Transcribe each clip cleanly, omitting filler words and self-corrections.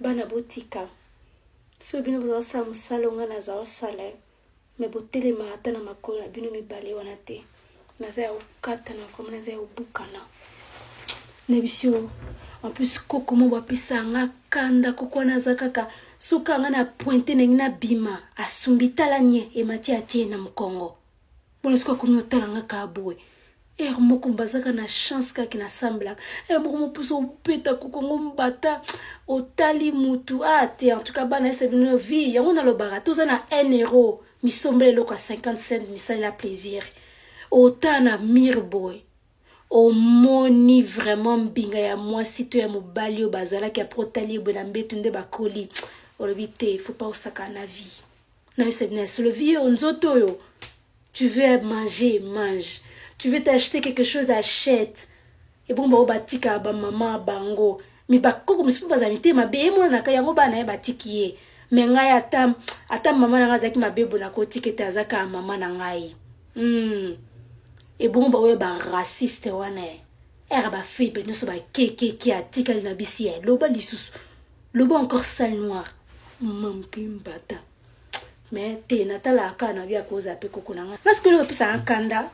bana botika so bino boza musalonga na za osala me botele mata na makolo na bino mibale wana te naza ya okata na vraiment naza ya obukana nebisio en plus koko mo bapisa nga kanda koko naza kaka suka nga na pointe na bima asumbitala nye emati atie na mkongo bona suka komi otala nga kabwe moko mbazaka na chance kaki na sambla moko mopuso opeta koko ngombata otali mutu te en tout cas bana ese bino vie yango na lobaka toza na 1 euro misombele loko 50 cents misali la plaisir ota na mirboy omoni vraiment mbinga ya mwasi to ya mobali o bazalaki apres otali ebwe na mbetu nde bakoli olobi te faut pas osaka na vie na yo c'est bien sur le vie nzoto oyo tu veux manger mange tu veux t'acheter quelque chose achète et bon ba batika ba maman bango mi bakoko misipo bazamite mabe mona naka yango bana ya batiki ye me ngai ata mama na ngazaki mabebo na kotikete azaka mama na ngai et bon ba we ba raciste wana era ba fille pe nyonso ba keke atika na bisi ya loba lisusu loba encore sale noir mam kimbata mais te natala aka na bia koza pe kokona nga parce que le pisa kanda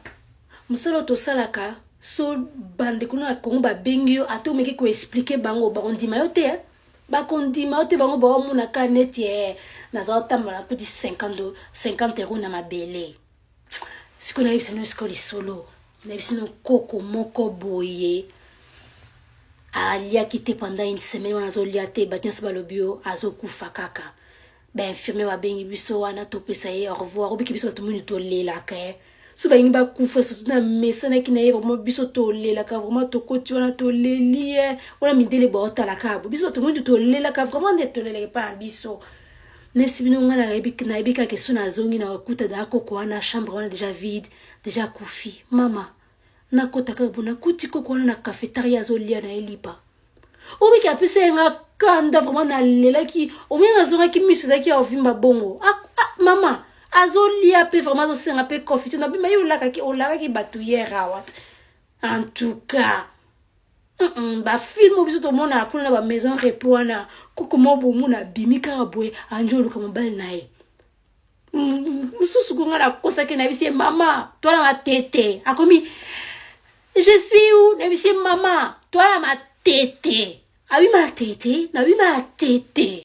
musolo to salaka so bande kuna ko ba bengio ato meki ko expliquer bango ba ondima yote ba kondima yote bango ba muna ka net na za otambala kuti 50 euros na mabele sikona yibisa no skoli solo na yibisa no koko moko boye alia kite pendant une semaine wana zo liate ba tinso balobio azokufa kaka ba infirmier wa bengi biso wana to pesa ye au revoir obiki biso to muni to lela ka so ba yimba kufa so na mesana kina ye vraiment biso to lela ka vraiment to koti wana to lelie wana midele ba otala ka biso to muni to lela ka vraiment de to lela pa biso nefsi bino ngana na ebika ke sona zongi na kuta da koko wana chambre wana déjà vide déjà kufi mama na kota ka bona kuti koko wana na cafétéria zo lia na elipa obiki apise nga kanda vraiment na lela ki omenga zonga ki misu zaki ya ovimba bongo mama azolia pe vraiment zo senga pe coffee tu na bima yolaka ki batu yera wat en tout cas ba film biso to mona kuna ba maison repona koko mobo muna bimika boye anjolo kama bal nae mususu kunga na kosa ke na bisi mama toi na tete akomi je suis où na bisi mama toi na ma tete abi ma tete na bi ma tete